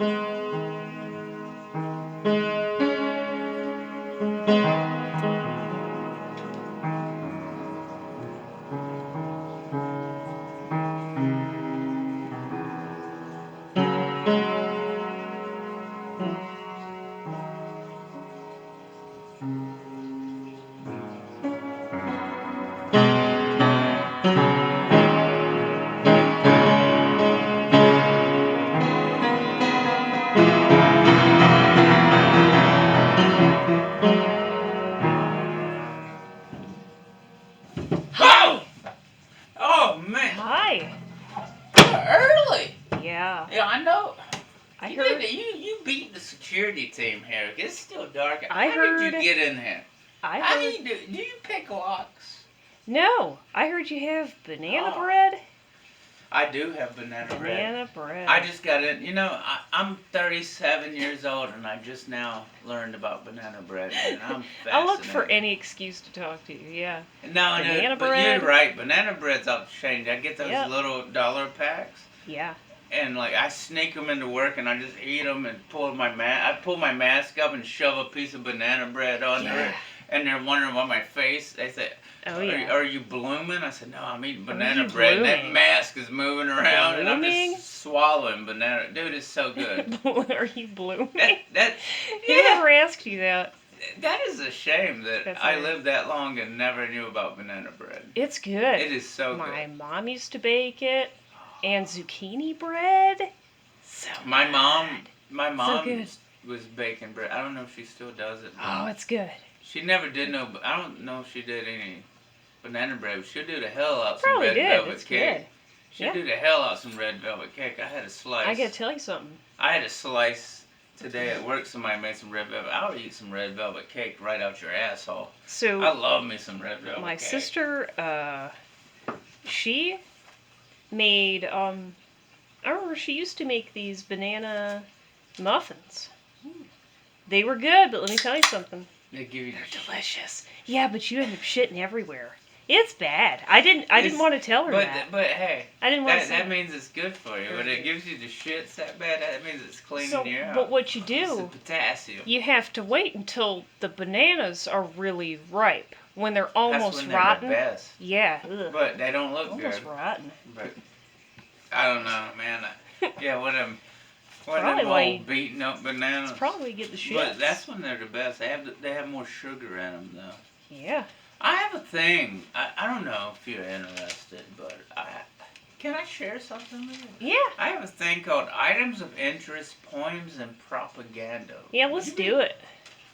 Oh! Oh, man. Hi. Early. Yeah. Yeah, I know. I You heard. you beat the security team here. It's still dark. I How heard. did you get in here? I How do heard. you do? Do you pick locks? No, I heard you have banana Oh, bread. I do have banana bread. Banana bread. I just got in. You know, I'm 37 years old, and I just now learned about banana bread, and I'm fascinated. I look for any excuse to talk to you. Yeah. No, Banana but bread. you're right. Banana bread's off the chain. I get those Yep. little dollar packs. Yeah. And like I sneak them into work, and I just eat them and pull my I pull my mask up and shove a piece of banana bread under it, and they're wondering why my face. They say, Oh yeah. Are you blooming?" I said, "No, I'm eating Are banana you bread." And that blooming? mask is moving around, and I'm Blooming? just swallowing banana. Dude, it's so good. Are you blooming? That Who yeah. ever asked you that? That is a shame that That's I right. lived that long and never knew about banana bread. It's good. It is so My good. mom used to bake it, and zucchini bread. So My good. mom good. was baking bread. I don't know if she still does it. Oh, it's good. She never did no. I don't know if she did any banana bread. But she'll do the hell out some Probably red did. velvet It's cake. good. She'll Yeah. do the hell out some red velvet cake. I had a slice. I gotta tell you something. I had a slice today at work. Somebody made some red velvet. I'll eat some red velvet cake right out your asshole. So I love me some red velvet my cake. sister, she made I remember she used to make these banana muffins. They were good, but let me tell you something. They give you They're delicious. Yeah, but you end up shitting everywhere. It's bad. I didn't want to tell her that. But hey, I didn't want to say that means it's good for you. But it gives you the shits that bad. That means it's cleaning so, you out. but what you It's do, the potassium. you have to wait until the bananas are really ripe. When they're almost That's when rotten. They're the best. Yeah. Ugh. But they don't look Almost good. rotten. But I don't know, man. Yeah, what them Probably old why beaten up bananas. It's probably get the shit. But that's when they're the best. They have more sugar in them though. Yeah. I have a thing. I don't know if you're interested, but can I share something with you? Yeah. I have a thing called items of interest, poems, and propaganda. Yeah, let's do it.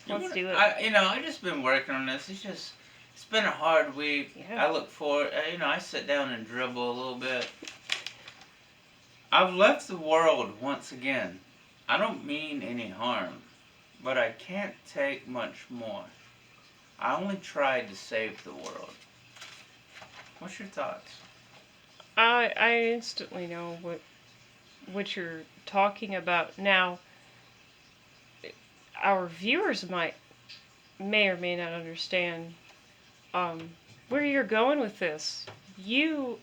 Let's do it. I just been working on this. It's been a hard week. Yeah. I look forward. I sit down and dribble a little bit. I've left the world once again. I don't mean any harm, but I can't take much more. I only tried to save the world. What's your thoughts? I instantly know what you're talking about. Now, our viewers may or may not understand where you're going with this. You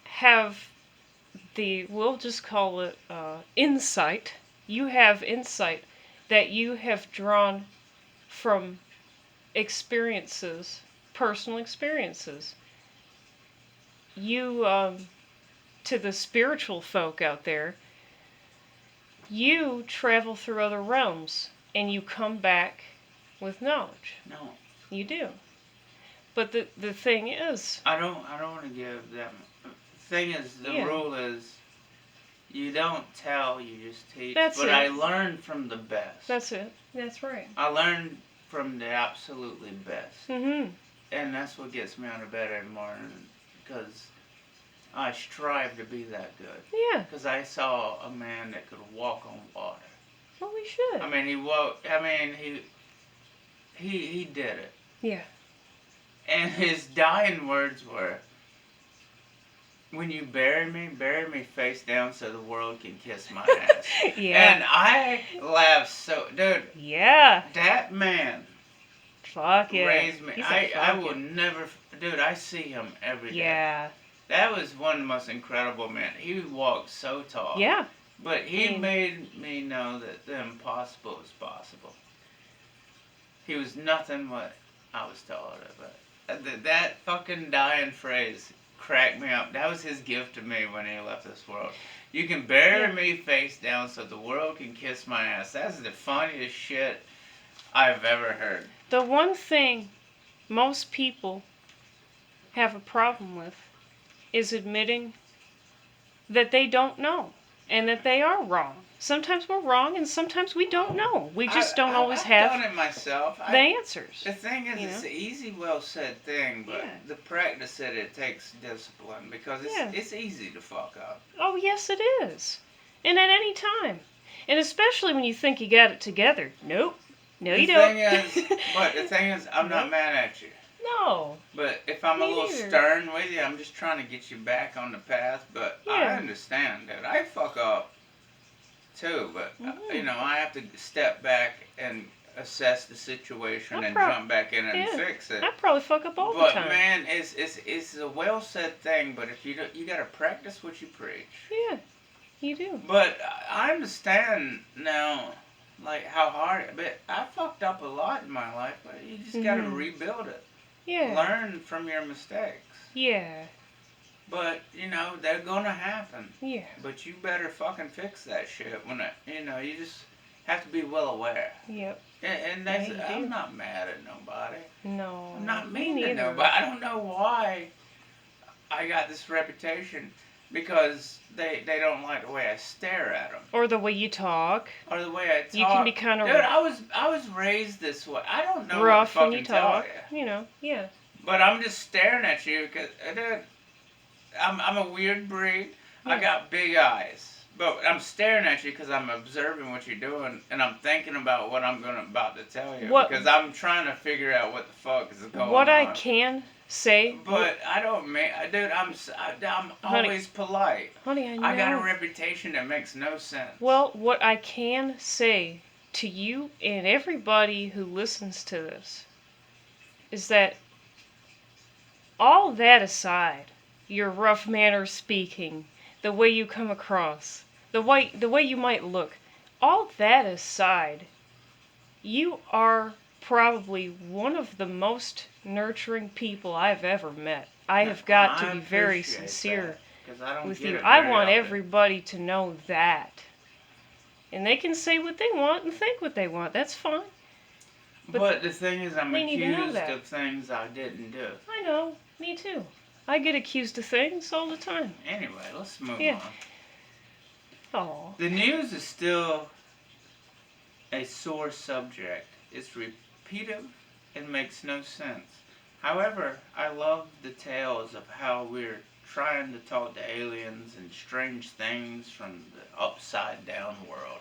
have we'll just call it insight. You have insight that you have drawn from experiences, personal experiences. You, to the spiritual folk out there, you travel through other realms and you come back with knowledge. No. You do. But the thing is, I don't want to give them. The thing is, the Yeah. rule is, you don't tell, you just teach. That's but it. I learned from the best. that's it. That's right. I learned from the absolutely best. Mm-hmm. And that's what gets me out of bed every morning, because I strive to be that good. Yeah. Because I saw a man that could walk on water. Well, we should. I mean, he did it. Yeah. And his dying words were, "When you bury me face down so the world can kiss my ass." Yeah. And I laughed so, dude, Yeah. that man Fuck yeah. raised me. He said I fuck will yeah. never, dude, I see him every day. Yeah. That was one of the most incredible men. He walked so tall. Yeah. But he made me know that the impossible is possible. He was nothing what I was told. But that fucking dying phrase cracked me up. That was his gift to me when he left this world. You can bury me face down so the world can kiss my ass. That's the funniest shit I've ever heard. The one thing most people have a problem with is admitting that they don't know and that they are wrong. Sometimes we're wrong and sometimes we don't know. We just don't always I've have done it myself. the answers. The thing is, it's an easy, well said thing, but the practice it takes discipline because it's easy to fuck up. Oh, yes, it is. And at any time. And especially when you think you got it together. Nope. No, you don't. The thing is, I'm not mad at you. No. But if I'm a little stern with you, I'm just trying to get you back on the path. But I understand, dude. I fuck up too, but I have to step back and assess the situation and jump back in and fix it. I probably fuck up all the time. But man, it's a well said thing. But if you gotta practice what you preach. Yeah, you do. But I understand now, like how hard. But I fucked up a lot in my life. But you just gotta rebuild it. Yeah. Learn from your mistakes. Yeah. But, they're gonna happen. Yeah. But you better fucking fix that shit when you just have to be well aware. Yep. And that's, I'm not mad at nobody. No. I'm not mean to nobody. I don't know why I got this reputation because they don't like the way I stare at them. Or the way you talk. Or the way I talk. You can be kind of... Dude, I was raised this way. I don't know rough what to when you fucking talk. tell you. Yeah. But I'm just staring at you because, dude, I'm a weird breed. I got big eyes. But I'm staring at you because I'm observing what you're doing, and I'm thinking about what I'm about to tell you. Because I'm trying to figure out what the fuck is going on. What I can say... But I don't mean... Dude, I'm always polite. Honey, I know. I got a reputation that makes no sense. Well, what I can say to you and everybody who listens to this is that all that aside, your rough manner of speaking, the way you come across, the way you might look, all that aside, you are probably one of the most nurturing people I've ever met. I have got to be very sincere with you. I want everybody to know that. And they can say what they want and think what they want. That's fine. But the thing is, I'm accused of things I didn't do. I know. Me too. I get accused of things all the time. Anyway, let's move on. Oh. The news is still a sore subject. It's repetitive and makes no sense. However, I love the tales of how we're trying to talk to aliens and strange things from the upside down world.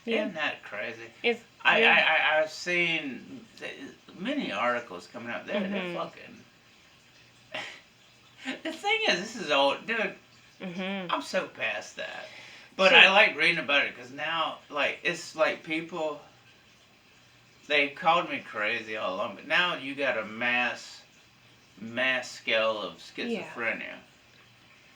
Yeah. Isn't that crazy? I've seen many articles coming out there. They're fucking... The thing is, this is old, dude. I'm so past that. But I like reading about it because now, it's like people, they called me crazy all along, but now you got a mass scale of schizophrenia.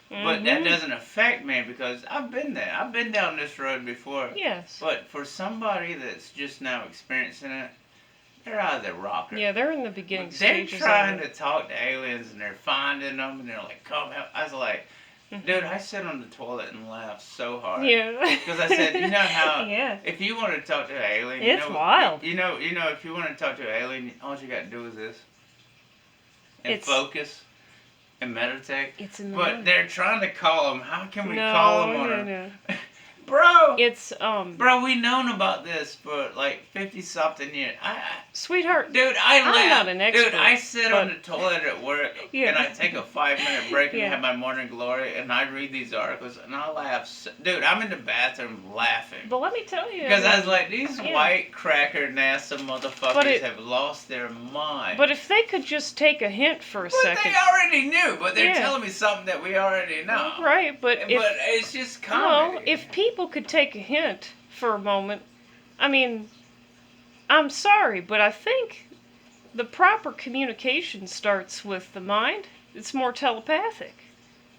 But that doesn't affect me because I've been there. I've been down this road before. Yes. But for somebody that's just now experiencing it, they're out of their rocker. Yeah, they're in the beginning stages. They're trying to talk to aliens and they're finding them and they're like, come help. I was like, dude, I sit on the toilet and laugh so hard. Yeah. Because I said, you know how if you want to talk to an alien, it's wild. You know, if you want to talk to an alien, all you got to do is this. And focus and meditate. It's in the But they're trying to call them. How can we call them on No. Bro! It's, Bro, we known about this for 50-something years. Sweetheart. Dude, I laugh. I'm not an expert. Dude, I sit on the toilet at work and I take a 5-minute break and have my morning glory and I read these articles and I laugh. Dude, I'm in the bathroom laughing. But let me tell you. Because I was like, these white cracker NASA motherfuckers have lost their mind. But if they could just take a hint for a second. But they already knew. But they're telling me something that we already know. Right, but it's just comedy. No, if people could take a hint for a moment, I mean, I'm sorry, but I think the proper communication starts with the mind. It's more telepathic.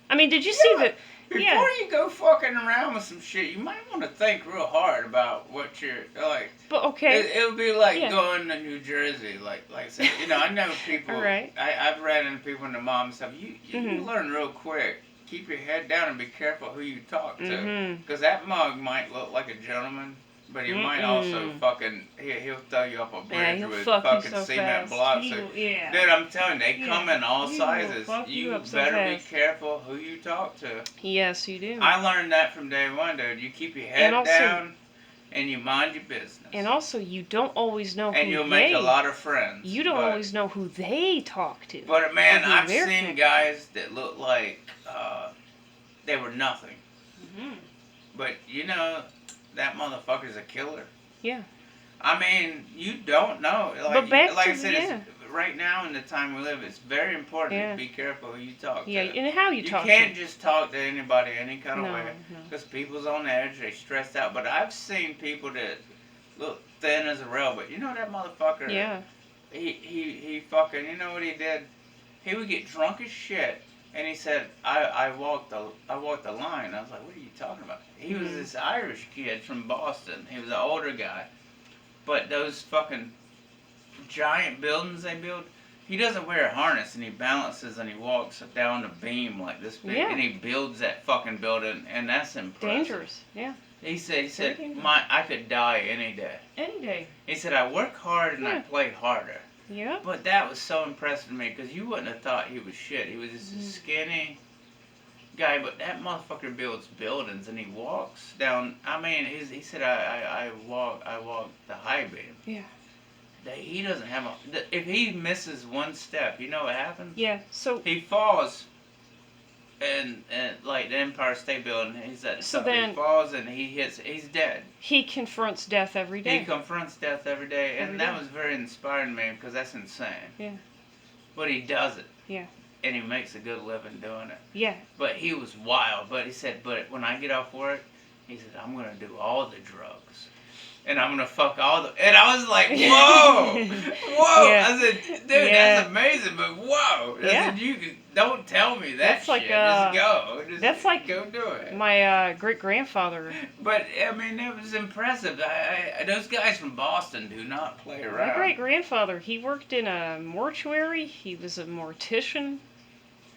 I mean, did you see that? Before you go fucking around with some shit, you might want to think real hard about what you're like. But okay. It would be like Yeah. going to New Jersey, like I said. You know, I know people. Right. I've ran into people in the mom stuff. You Mhm. learn real quick. Keep your head down and be careful who you talk to, Mhm. because that mug might look like a gentleman, but he might also fucking he'll throw you up a bridge he'll with fuck you fucking so cement fast. blocks. Yeah. Dude, I'm telling you, they Yeah. come in all He will sizes. fuck you up so better fast. be careful who you talk to. Yes, you do. I learned that from day one, dude. You keep your head And also- down and you mind your business. And also, you don't always know and who you'll they. make a lot of friends. You don't always know who they talk to. But man, who I've they're seen connected guys that look like they were nothing. Mhm. But you know, that motherfucker's a killer. Yeah. I mean, you don't know. Like, But back like to I said, yeah. Right now in the time we live, it's very important Yeah. to be careful who you talk Yeah, to. and how you talk You can't to just talk to anybody any kind of No, way. no. Because people's on edge, they stressed out. But I've seen people that look thin as a rail, but you know that motherfucker, Yeah. he fucking, you know what he did? He would get drunk as shit. And he said, I walked the line. I was like, what are you talking about? He was Mhm. this Irish kid from Boston. He was an older guy. But those fucking giant buildings they build, he doesn't wear a harness, and he balances and he walks down the beam like this big, Yeah. and he builds that fucking building, and that's impressive. Dangerous. Yeah. He said, Very dangerous. I could die any day. Any day. He said, I work hard and I Yeah. play harder. Yeah. But that was so impressive to me, because you wouldn't have thought he was shit. He was just a skinny guy, but that motherfucker builds buildings, and he walks down. I mean, he said, I walk the high beam. Yeah. He doesn't have if he misses one step, you know what happens? Yeah. So. He falls, and like the Empire State Building, he's at the So top. then- He falls and he's dead. He confronts death every day. He confronts death every day, and Every that day. was very inspiring to me, because that's insane. Yeah. But he does it. Yeah. And he makes a good living doing it. Yeah. But he was wild. But he said, but when I get off work, he said, I'm going to do all the drugs. And I'm going to fuck all the... And I was like, whoa! Whoa! Yeah. I said, dude, Yeah. that's amazing, but whoa! I Yeah. said, don't tell me that That's like, shit. Just go. that's like go do it. My great-grandfather. But, I mean, it was impressive. Those guys from Boston do not play around. My great-grandfather, he worked in a mortuary. He was a mortician.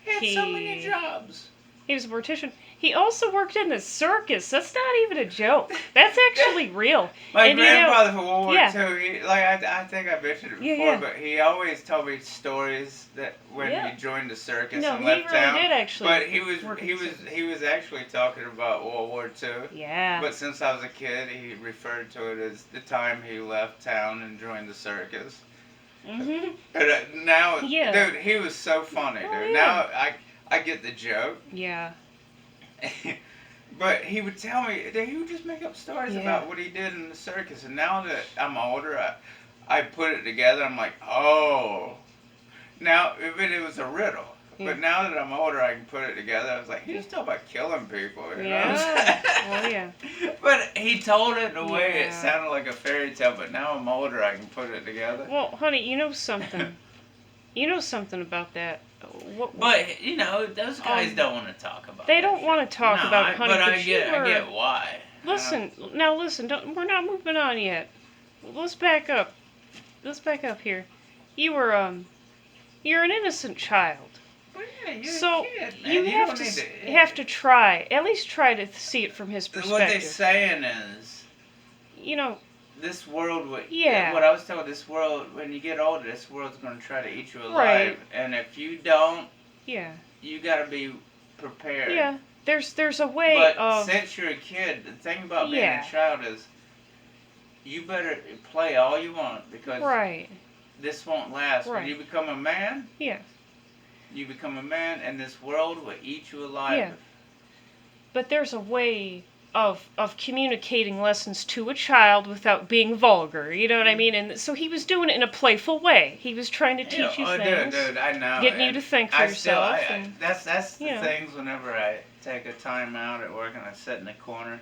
He had so many jobs. He was a mortician. He also worked in the circus. That's not even a joke. That's actually real. My And grandfather from World War yeah. II, I think I mentioned it Yeah, before, yeah. but he always told me stories that when Yeah. he joined the circus No, and he left really town. did actually. But work he in was actually talking about World War II. Yeah. But since I was a kid, he referred to it as the time he left town and joined the circus. Mhm. And now, Yeah. dude, he was so funny, Oh, dude. yeah. Now I get the joke. Yeah. But he would tell me that he would just make up stories Yeah. about what he did in the circus. And now that I'm older, I put it together. I'm like, oh. Now, it was a riddle. Yeah. But now that I'm older, I can put it together. I was like, he was talking about killing people. You know Yeah. what I'm saying? Oh, yeah. But he told it in a way it Yeah. sounded like a fairy tale. But now I'm older, I can put it together. Well, honey, you know something. You know something about that. But, you know, those guys Um, don't want to talk about They that don't shit. want to talk No, about it, honey. But I you get were- why. you know? Listen, now listen. We're not moving on yet. Let's back up. Let's back up here. You're an innocent child. Well, yeah, you're So a kid, man. you have don't to need have to try, at least try to see it from his What they perspective. saying is, You know, this world, Yeah. what I was told, this world, when you get older, this world's going to try to eat you alive. Right. And if you don't, yeah, you got to be prepared. yeah. There's a way But of since you're a kid, the thing about being Yeah. a child is, you better play all you want, because right. this won't last. When Right. you become a man, Yeah, you become a man, and this world will eat you alive. Yeah. but there's a way of communicating lessons to a child without being vulgar. You know what I mean? And so he was doing it in a playful way. He was trying to teach you things, Dude, I know. getting you and to think for I still, yourself. I, and, that's the you know. things whenever I take a time out at work and I sit in the corner.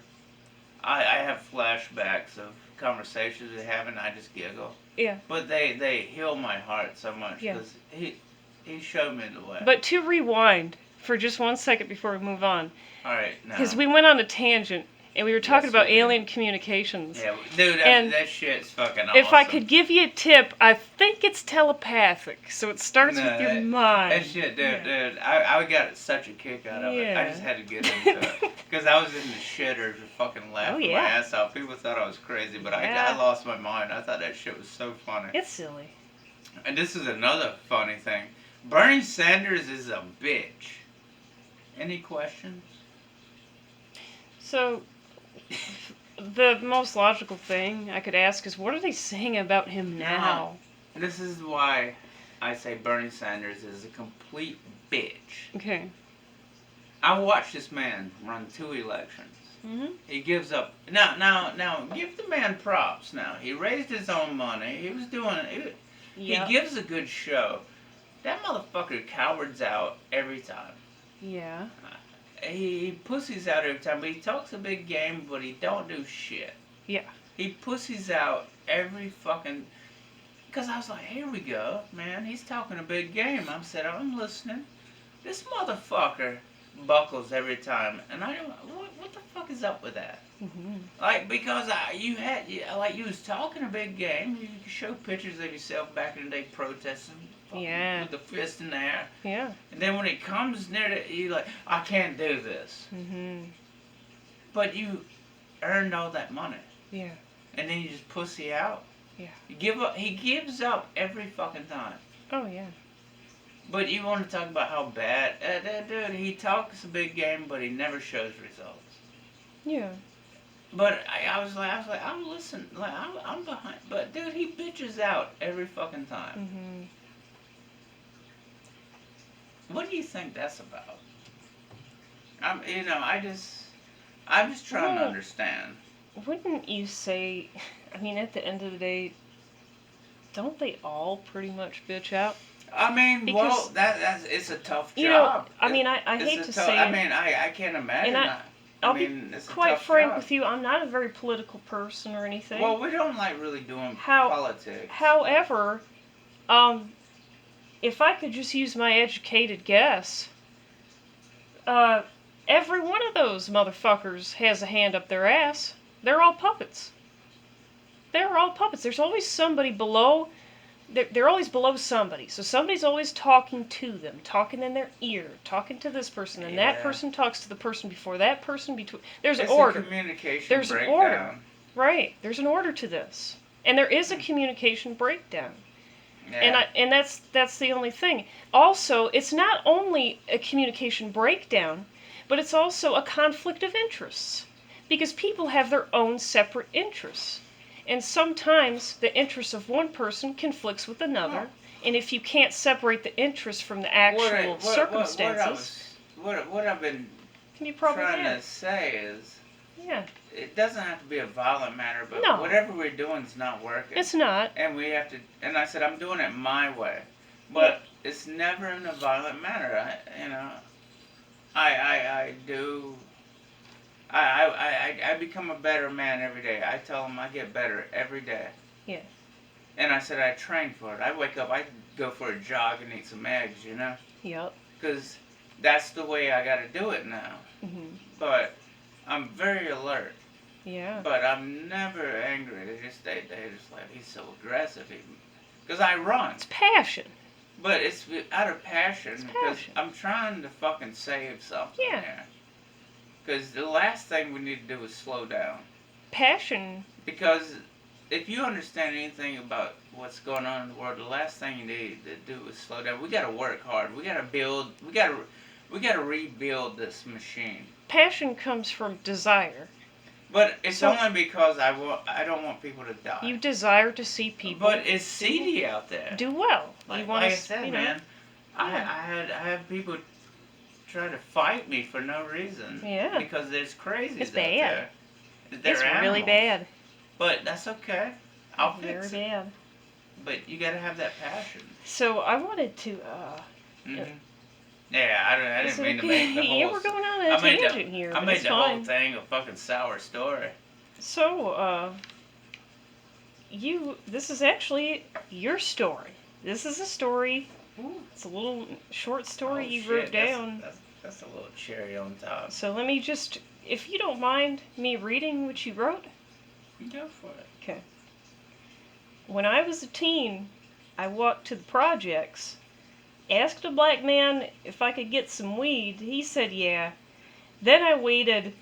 I have flashbacks of conversations we have and I just giggle. Yeah. But they heal my heart so much Yeah. because he showed me the way. But to rewind for just 1 second before we move on. Alright, now. Because we went on a tangent, and we were talking Yes, about we did. alien communications. Yeah, dude, And that shit's fucking awesome. If I could give you a tip, I think it's telepathic, so it starts with your mind. That shit, dude, I got such a kick out of it. I just had to get into it. Because I was in the shitter, just fucking laughing my ass off. People thought I was crazy, but I lost my mind. I thought that shit was so funny. It's silly. And this is another funny thing. Bernie Sanders is a bitch. Any questions? So, the most logical thing I could ask is, what are they saying about him now? This is why I say Bernie Sanders is a complete bitch. Okay. I watched this man run 2 elections. Mm-hmm. He gives up. Now, give the man props. Now, he raised his own money. He was doing it. He gives a good show. That motherfucker cowards out every time. Yeah. He pussies out every time, but he talks a big game, but he don't do shit. Yeah. He pussies out every fucking... Because I was like, here we go, man. He's talking a big game. I said, I'm listening. This motherfucker buckles every time. And I don't... What the fuck is up with that? Mm-hmm. Like, because you was talking a big game. You could show pictures of yourself back in the day protesting. With the fist in the air. Yeah. And then when it comes near to you, like, I can't do this. Mm-hmm. But you earned all that money. Yeah. And then you just pussy out. Yeah. You give up. He gives up every fucking time. Oh, yeah. But you want to talk about how bad... that dude, he talks a big game, but he never shows results. Yeah. But I was like, I'm listening. Like, I'm behind. But, dude, he bitches out every fucking time. Mm-hmm. What do you think that's about? I'm just trying to understand. Wouldn't you say, I mean, at the end of the day, don't they all pretty much bitch out? I mean, because, well, it's a tough job. You know, I mean, I hate to say it. I mean, I can't imagine. And I'll be quite frank with you, I'm not a very political person or anything. Well, we don't like really doing politics. However, if I could just use my educated guess, every one of those motherfuckers has a hand up their ass. They're all puppets. They're all puppets. There's always somebody below. They're always below somebody. So somebody's always talking to them, talking in their ear, talking to this person, and that person talks to the person before that person. There's an order. There's an order. Right. There's an order to this. And there is a communication breakdown. Yeah. And that's the only thing. Also, it's not only a communication breakdown, but it's also a conflict of interests. Because people have their own separate interests. And sometimes the interests of one person conflicts with another. And if you can't separate the interests from the actual circumstances... What I've been trying to say is... Yeah. It doesn't have to be a violent manner, but whatever we're doing is not working. It's not. And we have to... And I said, I'm doing it my way. But it's never in a violent manner. I become a better man every day. I tell them I get better every day. Yeah. And I said I train for it. I wake up, I go for a jog and eat some eggs, you know? Yep. Because that's the way I got to do it now. Mm-hmm. But I'm very alert. Yeah. But I'm never angry. They just like, he's so aggressive. Because I run. It's passion. But it's out of passion. Because I'm trying to fucking save something here. Because the last thing we need to do is slow down. Passion. Because if you understand anything about what's going on in the world, the last thing you need to do is slow down. We got to work hard. We got to build. We got to rebuild this machine. Passion comes from desire. But it's only because I don't want people to die. You desire to see people. But it's seedy out there. Do well. Like I said, man, I have people try to fight me for no reason. Yeah. Because there's crazies it's out bad. there. It's really bad. But that's okay. I'll fix it. Very bad. But you gotta have that passion. So I wanted to. Yeah, I didn't mean to make the whole... Yeah, we're going on a tangent here. I made the whole thing a fucking sour story. So, this is actually your story. This is a story. It's a little short story you wrote down. That's a little cherry on top. So let me just, if you don't mind me reading what you wrote. Go for it. Okay. When I was a teen, I walked to the projects, asked a black man if I could get some weed. He said yeah. Then I waited,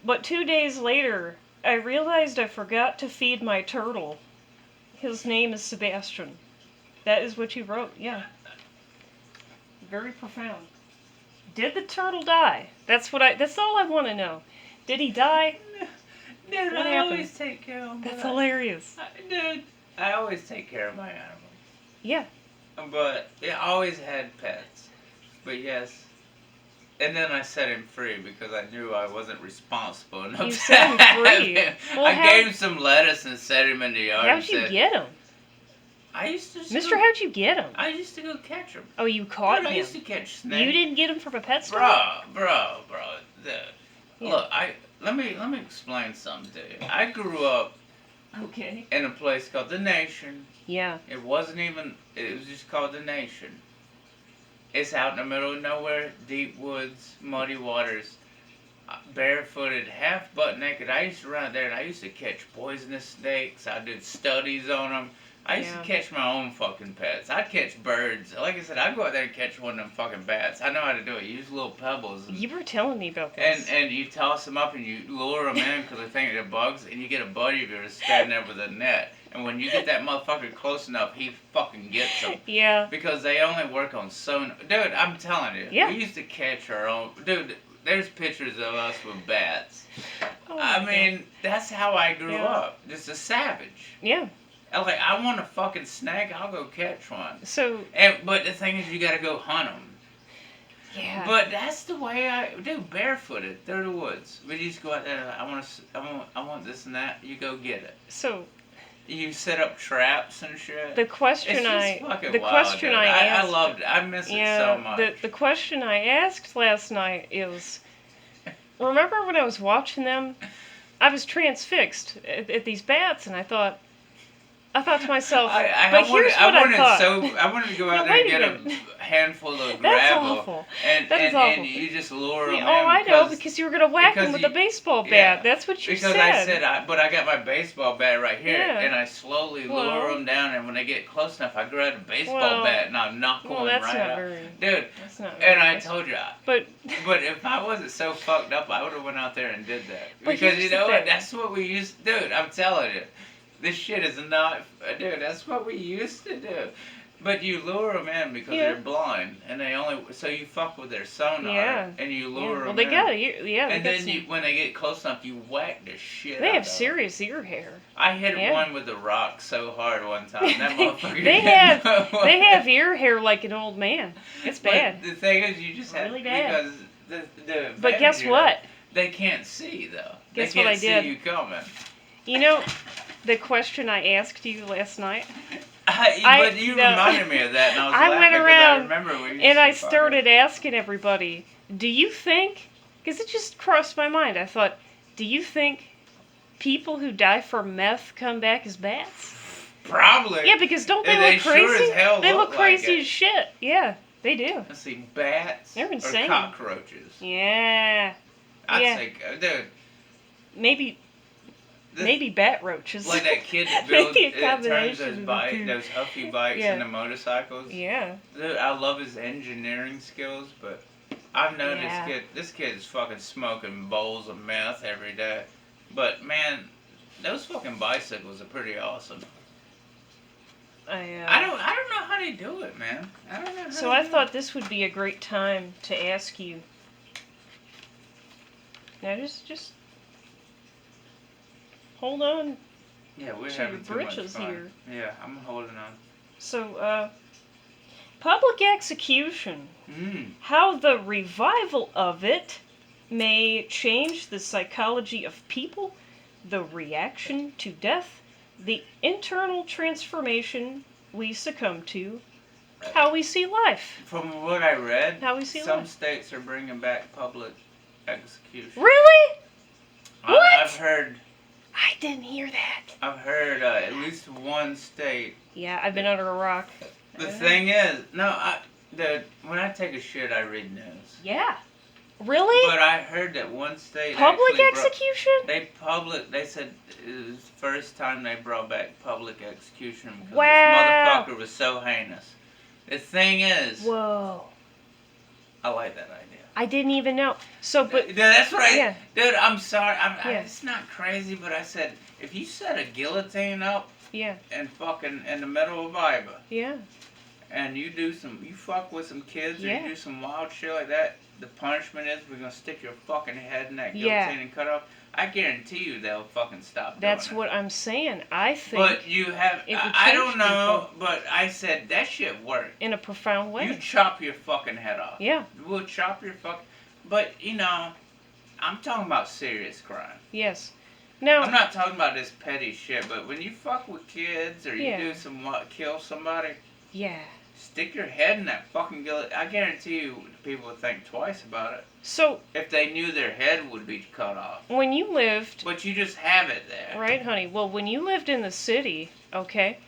but 2 days later, I realized I forgot to feed my turtle. His name is Sebastian. That is what you wrote, yeah. Very profound. Did the turtle die? That's all I want to know. Did he die? Dude, What I happened? always take care of them. That's hilarious. Dude, I always take care of my animals. Yeah. But I always had pets. But yes. And then I set him free because I knew I wasn't responsible enough You to set him have free? him. Well, I gave him some lettuce and set him in the yard. How'd you get him? I used to Mister, how'd you get him? I used to go catch him. Oh, you caught Dude, I him. used to catch snakes. You didn't get him from a pet store? Bro. Yeah. Look, let me explain something to you. I grew up Okay. in a place called The Nation. Yeah. It was just called The Nation. It's out in the middle of nowhere, deep woods, muddy waters, barefooted, half butt naked. I used to run out there and I used to catch poisonous snakes. I did studies on them. I used to catch my own fucking pets. I'd catch birds. Like I said, I'd go out there and catch one of them fucking bats. I know how to do it. You use little pebbles. You were telling me about this. And you toss them up and you lure them in because they think they're bugs. And you get a buddy of yours standing there with a net. And when you get that motherfucker close enough, he fucking gets them. Yeah. Because they only work on Dude, I'm telling you. Yeah. We used to catch our own. Dude, there's pictures of us with bats. Oh I my mean, God. that's how I grew Yeah. up. Just a savage. Yeah. Like, I want a fucking snake, I'll go catch one. So. But the thing is, you gotta go hunt them. Yeah. But that's the way I do, barefooted through the woods. We just go out there. I want this and that. You go get it. So. You set up traps and shit. The question it's just fucking wild, question dude. I asked. I loved it. I miss it so much. The question I asked last night is, remember when I was watching them, I was transfixed at these bats, and I thought to myself, but here's what I thought. I wanted to go out there and get a handful of That's gravel. awful. And, That is and, awful. and you just lure them in. Oh, I know, because you were going to whack them with a baseball bat. Yeah, That's what you because said. I said, but I got my baseball bat right here, Yeah. and I slowly lure them down, and when they get close enough, I grab a baseball Well, bat and I knock one that's right not out. very. Dude, That's not very and I nice. told you, But if I wasn't so fucked up, I would have went out there and did that. But Because here's you the know what? thing. That's what we used to do. I'm telling you. This shit is not, dude, that's what we used to do. But you lure them in because Yeah. they're blind, and so you fuck with their sonar, Yeah. and you lure them well, they in. got it. Yeah. And they then got some, when they get close enough, you whack the shit they out have of serious ear hair. them. I hit Yeah. one with a rock so hard one time. That motherfucker They didn't have know they what- have ear hair like an old man. It's But bad. the thing is, you just have Really bad. because the But guess advantage what? They can't see though. Guess they what can't I did? see you coming. You know, the question I asked you last night, But you reminded me of that, and I was I laughing went 'cause around I remember we used and to I fuck started asking everybody, do you think, because it just crossed my mind, I thought, do you think people who die from meth come back as bats? Probably. Yeah, because don't they They look crazy? sure as hell They look look crazy like it. as shit. Yeah, they do. Let's see, bats They're insane. or cockroaches. Yeah. I'd Yeah. say, dude. Maybe This, maybe bat roaches. Like that kid that builds, Maybe a it turns combination those of the two. those huffy bikes Yeah. into motorcycles. Yeah. Dude, I love his engineering skills, but I've known Yeah. this kid's fucking smoking bowls of meth every day. But man, those fucking bicycles are pretty awesome. I don't know how they do it, man. I don't know how So they I do thought this would be a great time to ask you. Now just hold on. it. Yeah, we're to your having too much britches fun. here. Yeah, I'm holding on. So public execution. How the revival of it may change the psychology of people, the reaction to death, the internal transformation we succumb to, how we see life. From what I read, How we see some life. states are bringing back public execution. Really? What? I've heard. I didn't hear that. I've heard at least one state. Yeah, I've been under a rock. The thing is, when I take a shit, I read news. Yeah. Really? But I heard that one state Public actually execution? They said it was the first time they brought back public execution because this Wow. motherfucker was so heinous. The thing is, Whoa. I like that idea. I didn't even know. So, but That's right. yeah. Dude, I'm sorry. Yeah. It's not crazy, but I said, if you set a guillotine up Yeah. and fucking in the middle of Iba, Yeah. and you fuck with some kids or Yeah. you do some wild shit like that, the punishment is we're gonna stick your fucking head in that Yeah. guillotine and cut off. I guarantee you they'll fucking stop That's doing what I'm saying. I think But you have, it would I change don't know, people. but I said that shit worked. in a profound way. You chop your fucking head off. Yeah. We'll chop your fuck. But, you know, I'm talking about serious crime. Yes. Now, I'm not talking about this petty shit, but when you fuck with kids or you Yeah. do kill somebody, yeah. stick your head in that fucking guillotine. I guarantee you people would think twice about it So, if they knew their head would be cut off. when you lived, But you just have it there. right, honey? Well, when you lived in the city, okay,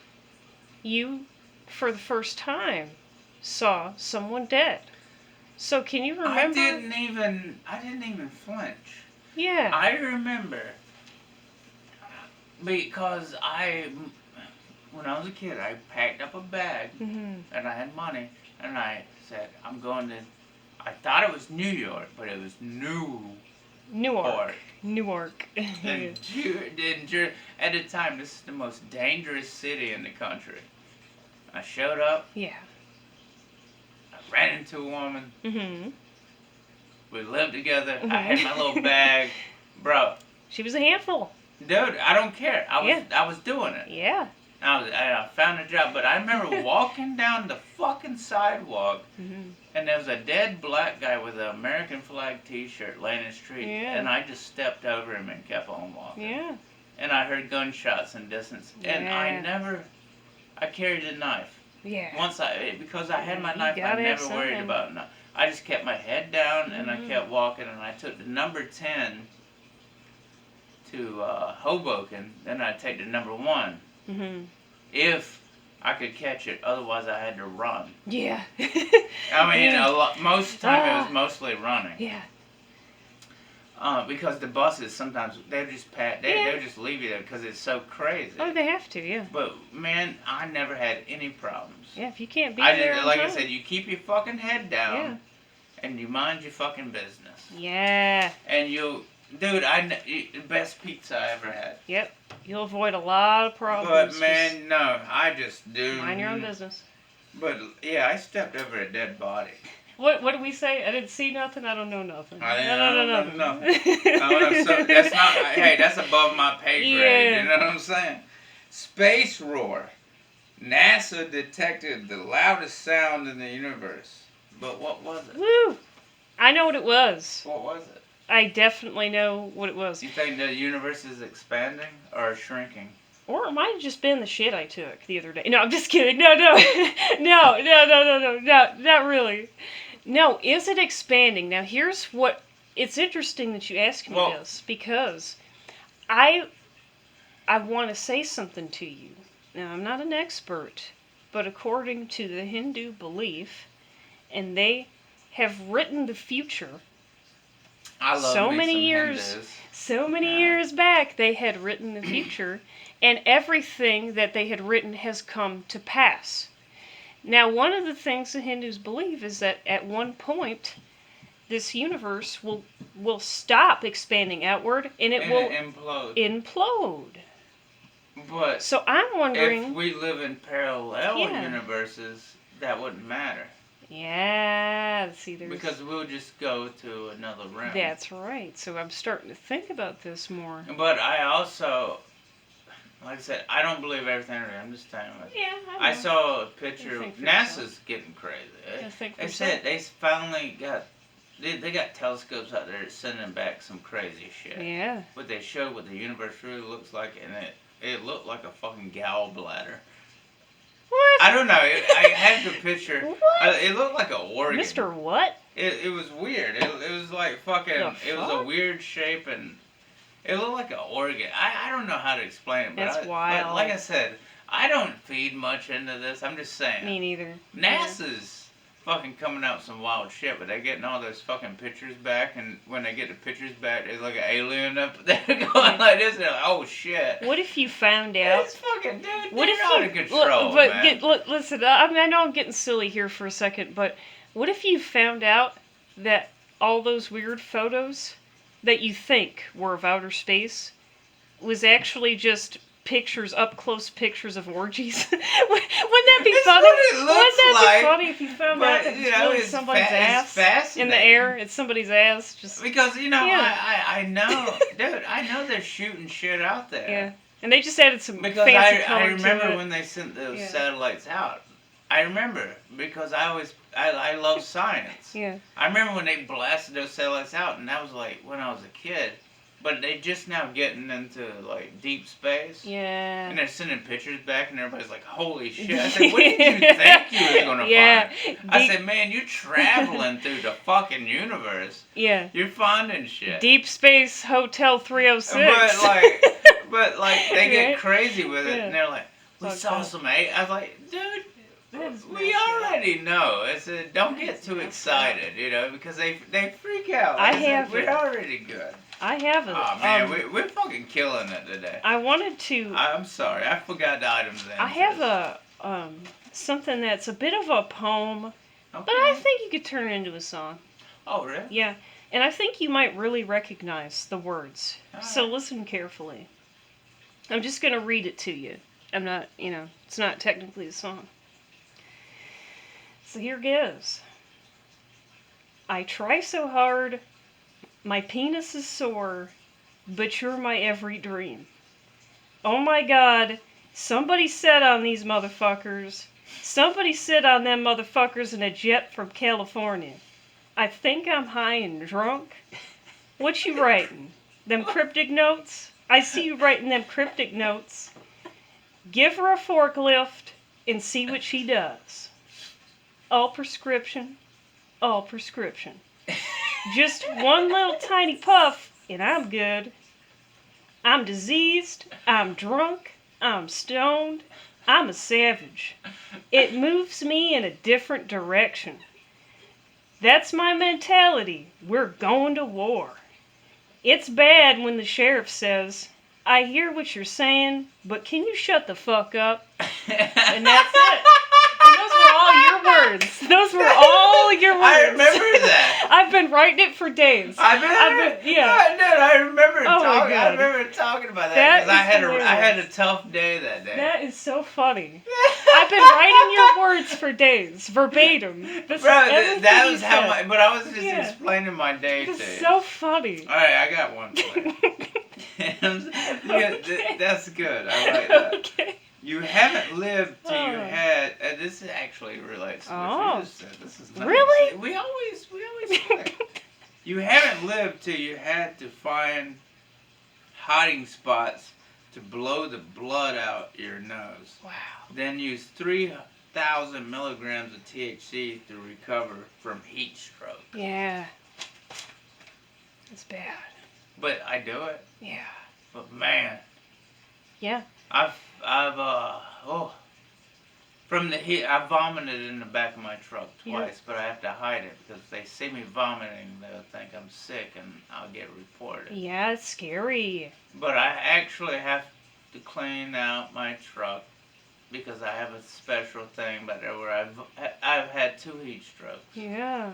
you, for the first time, saw someone dead. So, can you remember? I didn't even flinch. Yeah. I remember because when I was a kid, I packed up a bag Mhm. and I had money, and I said, I'm going to. I thought it was New York, but it was Newark. Newark. And at the time, this is the most dangerous city in the country. I showed up. Yeah. I ran into a woman. Mhm. We lived together. Mhm. I had my little bag, bro. She was a handful. Dude, I don't care. Yeah. I was doing it. Yeah. I found a job, but I remember walking down the fucking sidewalk, Mhm. and there was a dead black guy with an American flag T-shirt laying in the street, Yeah. and I just stepped over him and kept on walking. Yeah. And I heard gunshots in distance, and Yeah. I carried a knife. Yeah. Because I had my You knife, I gotta have never worried something. about it. I just kept my head down, and I Mhm. kept walking, and I took the number 10 to Hoboken, then I'd take the number 1. Mhm. If I could catch it, otherwise I had to run. Yeah. I mean, Yeah. most of the time it Ah. was mostly running. Yeah. Because the buses sometimes they'll just Yeah. they'll just leave you there because it's so crazy. Oh, they have to. Yeah. But man, I never had any problems. Yeah. If you can't be I there, did, on like I time. said, you keep your fucking head down, Yeah. and you mind your fucking business, Yeah. and dude, the best pizza I ever had. Yep. You'll avoid a lot of problems. But just man, no, I just do. mind your own business. But yeah, I stepped over a dead body. What did we say? I didn't see nothing. I don't know nothing. I don't know don't know so that's not. Hey, that's above my pay grade. Yeah. You know what I'm saying? Space roar. NASA detected the loudest sound in the universe. But what was it? Woo! I know what it was. What was it? I definitely know what it was. Do you think the universe is expanding or shrinking? Or it might have just been the shit I took the other day. No, I'm just kidding. No. No, not really. No, is it expanding? Now, here's what... It's interesting that you ask me this, because I want to say something to you. Now, I'm not an expert, but according to the Hindu belief, and they have written the future... I love so me many some years, Hindus. so many years back, they had written the future, and everything that they had written has come to pass. Now, one of the things the Hindus believe is that at one point, this universe will stop expanding outward, and it will implode. But So I'm wondering... if we live in parallel Yeah. universes, that wouldn't matter. Yeah, see, there's... Because we'll just go to another realm. That's right. So I'm starting to think about this more. But I also, like I said, I don't believe everything. I'm just telling you. Yeah, I saw a picture You of think for NASA's yourself. getting crazy. You think for They said they finally got, they got telescopes out there sending back some crazy shit. Yeah. But they showed what the universe really looks like, and it looked like a fucking gallbladder. What? I don't know. I had the picture. What? It looked like an organ. Mr. What? It was weird. It was like fucking. The It was a fuck? weird shape, and it looked like an organ. I don't know how to explain it, but That's but wild. like I said, I don't feed much into this. I'm just saying. Me neither. NASA's fucking coming out with some wild shit, but they're getting all those fucking pictures back, and when they get the pictures back, there's like an alien up there going like this, and they're like, oh shit. What if you found out? It's fucking, dude, What they're if out you of control, but man. listen? I mean, I know I'm getting silly here for a second, but what if you found out that all those weird photos that you think were of outer space was actually just pictures, up close pictures of orgies? Wouldn't that be It's funny? what it looks Wouldn't that like, be funny if you found out that it's really it's somebody's it's ass in the fascinating. air? It's somebody's ass. Just Because, Yeah. I know, dude, I know they're shooting shit out there. yeah, and they just added some Because fancy I color remember to it. when they sent those Yeah. satellites out. I remember because I love science. Yeah. I remember when they blasted those satellites out, and that was like when I was a kid. But they just now getting into like deep space. Yeah. And they're sending pictures back, and everybody's like, "Holy shit!" I said, "What did you think you was gonna find?" I said, "Man, you're traveling through the fucking universe. Yeah. You're finding shit." Deep Space Hotel 306. But like they get Right? crazy with it, Yeah. and they're like, "We Fucked saw up. some A." I was like, "Dude, That's we messed up. already know." I said, "Don't get That's too messed up. excited, you know, because they freak out." I said, have We're it. already good. I have it. Oh man, we're fucking killing it today. I wanted to. I'm sorry, I forgot the items. I have a something that's a bit of a poem, Okay. but I think you could turn it into a song. Oh really? Yeah, and I think you might really recognize the words. So Alright. listen carefully. I'm just gonna read it to you. I'm not, it's not technically a song. So here goes. I try so hard, my penis is sore, but you're my every dream. Oh my god, somebody sit on these motherfuckers. Somebody sit on them motherfuckers in a jet from California. I think I'm high and drunk. What you writing? Them cryptic notes? I see you writing them cryptic notes. Give her a forklift and see what she does. All prescription, all prescription. Just one little tiny puff and I'm good. I'm diseased, I'm drunk, I'm stoned, I'm a savage. It moves me in a different direction. That's my mentality. We're going to war. It's bad when the sheriff says, I hear what you're saying, but can you shut the fuck up? And that's it. And those were all your words. Those were all your words. I remember that. I've been writing it for days. Yeah. Dude, I remember Oh my talking. I God. remember talking about That that because is I had hilarious. a tough day that day. That is so funny. I've been writing your words for days, verbatim. This Bro, is everything that you was how said. my. But I was just Yeah. explaining my day to This is you. so funny. All right, I got one for you. Yeah, that's good. I like that. Okay. You haven't lived till you Oh. had. This actually relates to what Oh. you just said. This is nice. Really? We always say. You haven't lived till you had to find hiding spots to blow the blood out your nose. Wow. Then use 3,000 milligrams of THC to recover from heat stroke. Yeah. It's bad. But I do it. Yeah. But man, Yeah. from the heat, I vomited in the back of my truck Yeah. twice, but I have to hide it because if they see me vomiting, they'll think I'm sick and I'll get reported. Yeah, it's scary. But I actually have to clean out my truck because I have a special thing back there where I've had 2 heat strokes Yeah.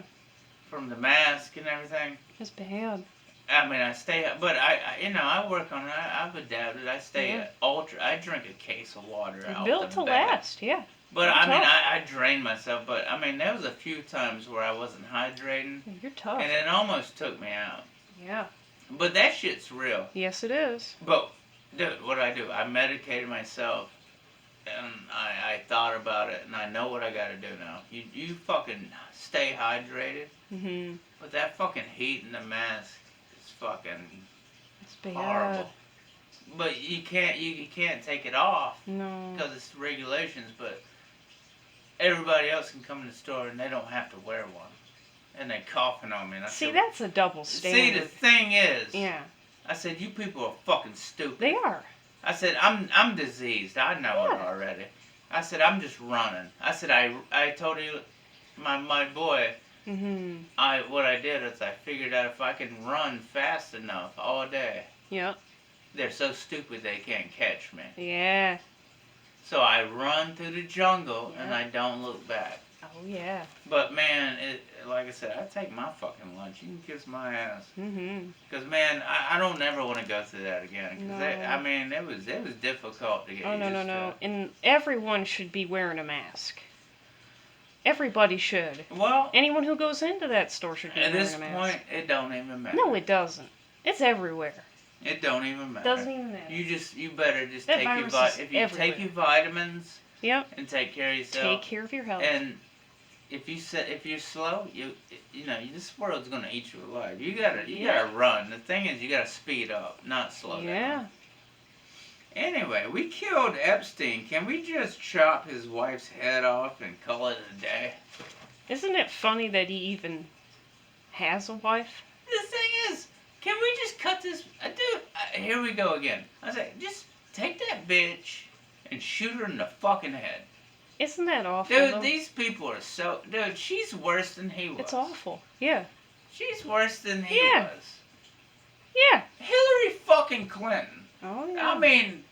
from the mask and everything. It's bad. I mean, I stay, but I work on it. I've adapted. I stay Yeah. ultra. I drink a case of water It's out built the to back. last, yeah. But You're I mean, tough. I drained myself. But I mean, there was a few times where I wasn't hydrating, You're tough. and it almost took me out. Yeah. But that shit's real. Yes, it is. But dude, what do? I medicated myself, and I thought about it, and I know what I got to do now. You fucking stay hydrated. Mhm. But that fucking heat in the mask is fucking It's bad. horrible. But you can't take it off No. because it's regulations. But everybody else can come in the store and they don't have to wear one, and they coughing on me. And I See, said, that's a double see, standard. the thing is, Yeah. I said, you people are fucking stupid. They are. I said, I'm diseased. I know it Yeah. already. I said, I'm just running. I said, I told you, my boy, Mhm. what I did is I figured out if I can run fast enough all day, Yep. they're so stupid they can't catch me. Yeah. So I run through the jungle and Yep. I don't look back. Oh yeah. But man, like I said, I take my fucking lunch. You can kiss my ass. Mhm. Cause man, I don't ever want to go through that again. Cause I No. mean, it was difficult to get Oh no no used no. to. And everyone should be wearing a mask. Everybody should. Well, Anyone who goes into that store should be at wearing this a mask. point, it don't even matter. No, it doesn't. It's everywhere. It don't even matter. Doesn't even matter. You better just That take your virus is if you everywhere. take your vitamins Yep. and take care of yourself. Take care of your health. And if you're slow, this world's gonna eat you alive. You gotta run. The thing is, you gotta speed up, not slow Yeah. down. Anyway, we killed Epstein. Can we just chop his wife's head off and call it a day? Isn't it funny that he even has a wife? The thing is, can we just cut this? Dude, here we go again. I say, just take that bitch and shoot her in the fucking head. Isn't that awful? Dude, though? these people are so... Dude, she's worse than he was. It's awful. Yeah. She's worse than he Yeah. was. Yeah. Hillary fucking Clinton. Oh yeah. I mean,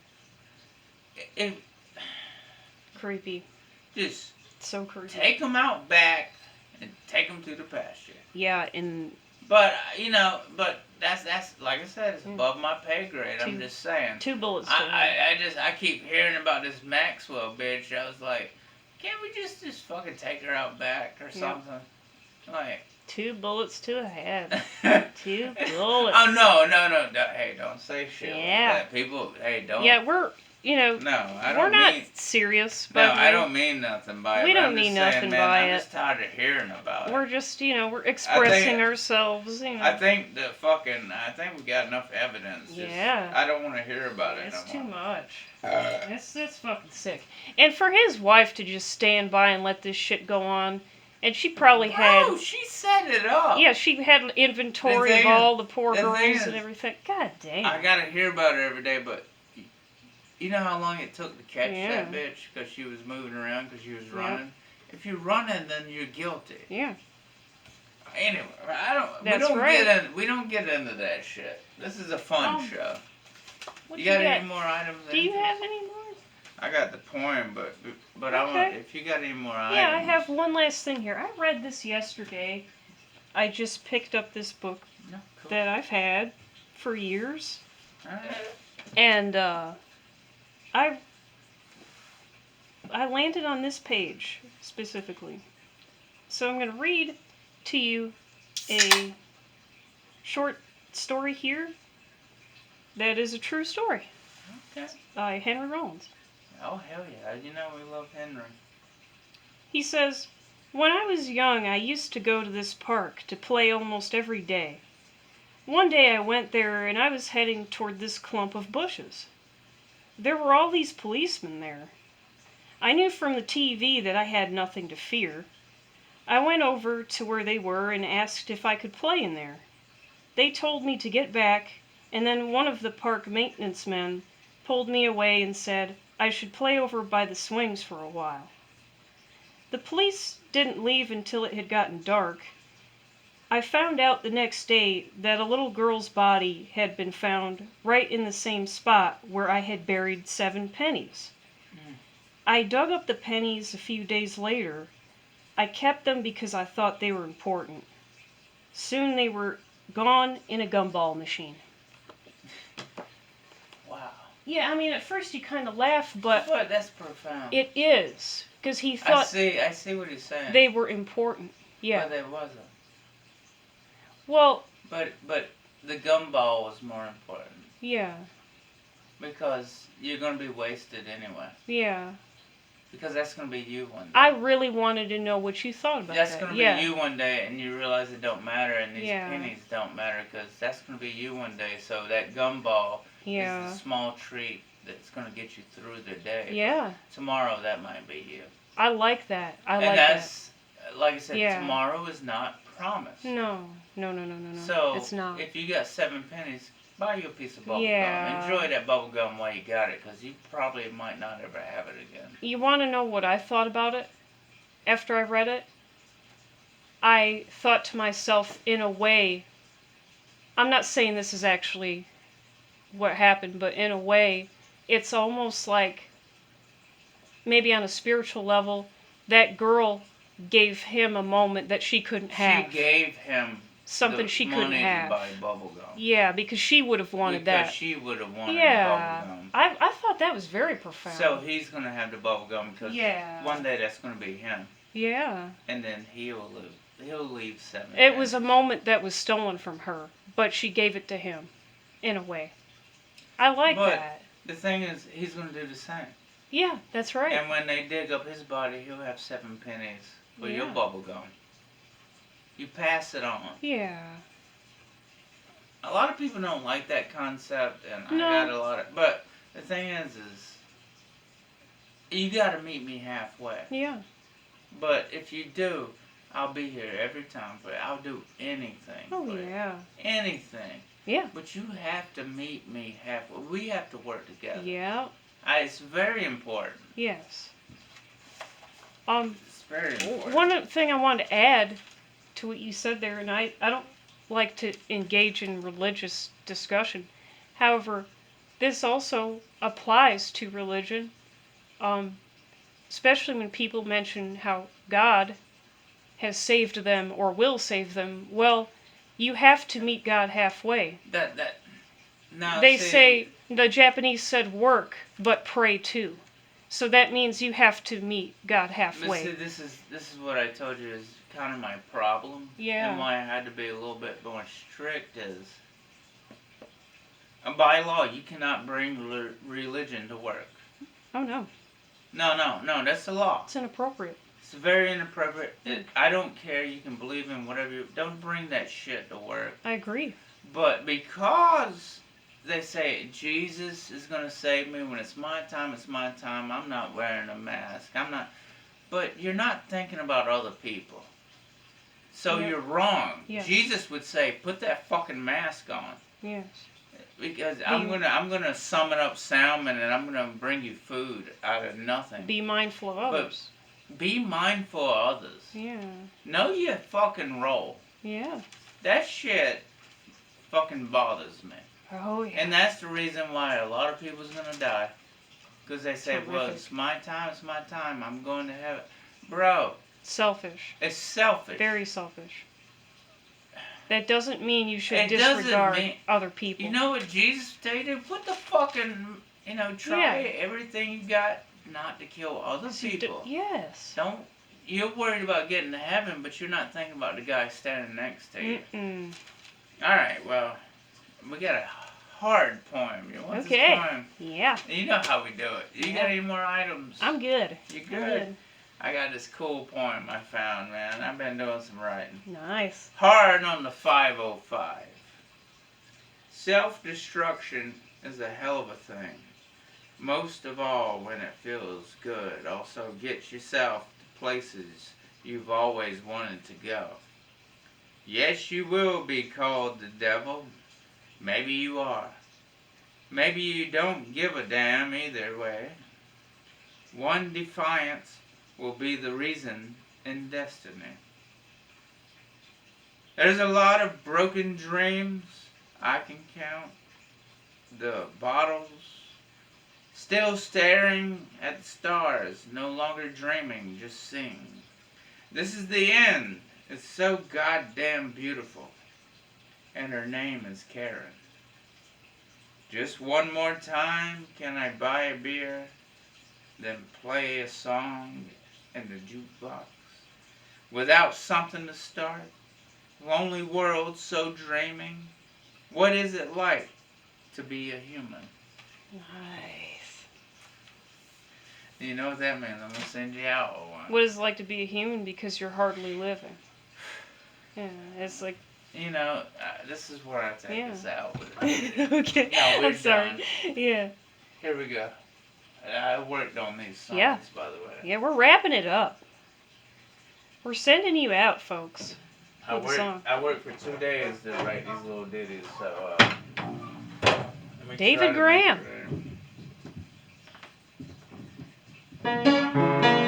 if Creepy. just So creepy. take them out back and take them to the pasture. Yeah, and But that's like I said, it's Mm. above my pay grade. I'm Two- just saying. 2 bullets to the head. I keep hearing about this Maxwell bitch. I was like, can't we just fucking take her out back or Yeah. something? Like 2 bullets to the head. oh 2 bullets. no. Hey, don't say shit like Yeah. that. People, hey, don't. Yeah, we're No, I we're don't not mean. serious, No, but I don't mean nothing by it. We but don't I'm just mean saying, nothing man, by I'm it. just tired of hearing about it. we're just, we're expressing ourselves, I think I think we got enough evidence. Just, Yeah. I don't want to hear about it It's no too more. much. It's fucking sick. And for his wife to just stand by and let this shit go on, and she probably had... Oh, she set it up. Yeah, she had an inventory The of thing all the poor the girls thing and is, everything. God damn. I gotta hear about it every day, but you know how long it took to catch Yeah. that bitch because she was moving around because she was Yep. running. If you're running, then you're guilty. Yeah. Anyway, That's right. We don't get into that shit. This is a fun show. What You got got? any more items? Do you in? have any more? I got the poem, but I want Okay. if you got any more items. Yeah, I have one last thing here. I read this yesterday. I just picked up this book No, cool. that I've had for years. Alright. And I landed on this page specifically. So I'm going to read to you a short story here that is a true story Okay. by Henry Rollins. Oh hell yeah! You know we love Henry. He says, "When I was young, I used to go to this park to play almost every day. One day I went there and I was heading toward this clump of bushes. There were all these policemen there. I knew from the TV that I had nothing to fear. I went over to where they were and asked if I could play in there. They told me to get back, and then one of the park maintenance men pulled me away and said I should play over by the swings for a while. The police didn't leave until it had gotten dark. I found out the next day that a little girl's body had been found right in the same spot where I had buried 7 pennies. I dug up the pennies a few days later. I kept them because I thought they were important. Soon they were gone in a gumball machine." Wow. Yeah, I mean, at first you kind of laugh, but But that's profound. it is. Because he I thought see what he's saying. they were important. Yeah. But it wasn't. Well, But the gumball was more important yeah. because you're gonna be wasted anyway. Yeah. Because that's gonna be you one day. I really wanted to know what you thought about That's that. gonna Yeah. be you one day, and you realize it don't matter, and these Yeah. pennies don't matter, because that's gonna be you one day. So that gumball Yeah. is the small treat that's gonna get you through the day. Yeah. Tomorrow that might be you. I like that. I And like that. that's like I said, Yeah. tomorrow is not promised. No. No. So It's not. if you got 7 pennies, buy you a piece of bubble Yeah. gum. Enjoy that bubble gum while you got it, because you probably might not ever have it again. You want to know what I thought about it after I read it? I thought to myself, in a way, I'm not saying this is actually what happened, but in a way, it's almost like maybe on a spiritual level, that girl gave him a moment that she couldn't have. She gave him something the she couldn't money have. to buy bubble gum. Yeah, because she would have wanted because that. she would have wanted Yeah, bubble gum. I thought that was very profound. So he's gonna have the bubble gum because yeah, one day that's gonna be him, yeah. and then he'll leave 7 It pennies. was a moment that was stolen from her, but she gave it to him, in a way. I like But that. the thing is, he's gonna do the same. Yeah, that's right. And when they dig up his body, he'll have 7 pennies for your Yeah. bubble gum. You pass it on. Yeah. A lot of people don't like that concept, and No. I got a lot of. But the thing is you got to meet me halfway. Yeah. But if you do, I'll be here every time for you. I'll do anything. Oh, for you. yeah. Anything. Yeah. But you have to meet me halfway. We have to work together. Yeah. It's very important. Yes. It's very important. One thing I wanted to add to what you said there, and I don't like to engage in religious discussion. However, this also applies to religion, especially when people mention how God has saved them or will save them. Well, you have to meet God halfway. Now, They say, the Japanese said work, but pray too. So that means you have to meet God halfway. See, this is what I told you is kind of my problem. Yeah. And why I had to be a little bit more strict is, by law, you cannot bring religion to work. Oh, no. No, that's the law. It's inappropriate. It's very inappropriate. I don't care. You can believe in whatever you... Don't bring that shit to work. I agree. But because they say Jesus is going to save me when it's my time, I'm not wearing a mask. I'm not... But you're not thinking about other people. So Yep. you're wrong. Yes. Jesus would say, put that fucking mask on. Yes. Because I'm gonna summon up salmon and I'm gonna bring you food out of nothing. Be mindful of others. Be mindful of others. Yeah. Know your fucking role. Yeah. That shit fucking bothers me. Oh, yeah. And that's the reason why a lot of people's gonna die. Because they say, Terrific. well, it's my time, I'm going to heaven. Bro. Selfish. It's selfish. Very selfish. That doesn't mean you should It doesn't disregard mean- other people. You know what Jesus stated? Put the fucking, try everything you got not to kill other people. Yes. Don't, you're worried about getting to heaven, but you're not thinking about the guy standing next to you. Mm-mm. Alright, well, we got a hard poem. You want Okay. this poem? Yeah. You know how we do it. You Yeah. got any more items? I'm good. You I'm good? I got this cool poem I found, man. I've been doing some writing. Nice. Hard on the 505. Self-destruction is a hell of a thing. Most of all when it feels good. Also get yourself to places you've always wanted to go. Yes, you will be called the devil. Maybe you are. Maybe you don't give a damn either way. One defiance will be the reason in destiny. There's a lot of broken dreams I can count. The bottles, still staring at the stars, no longer dreaming, just seeing. This is the end. It's so goddamn beautiful. And her name is Karen. Just one more time, can I buy a beer? Then play a song in the jukebox. Without something to start? Lonely world so dreaming? What is it like to be a human? Nice. You know what that means? I'm going to send you out one. What is it like to be a human because you're hardly living? Yeah, it's like... This is where I take this out. Okay, No, we're I'm sorry. done. Yeah. Here we go. I worked on these songs, Yeah. by the way. Yeah, we're wrapping it up. We're sending you out, folks. I with the song. worked for 2 days to write these little ditties, so let me David try to Graham. make it right.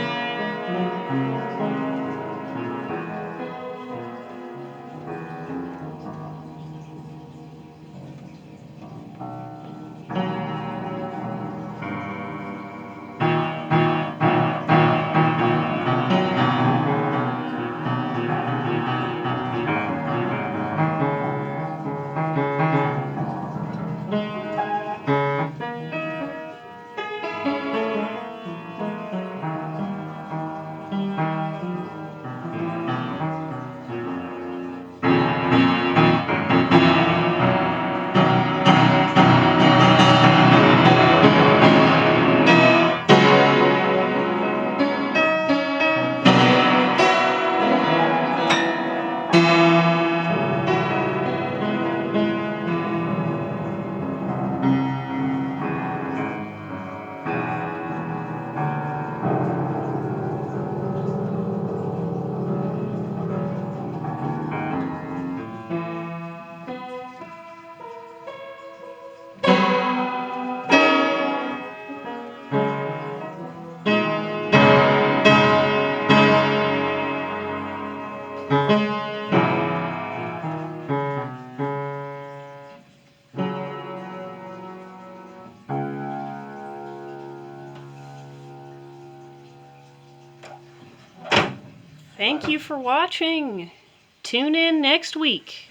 Thank you for watching. Tune in next week.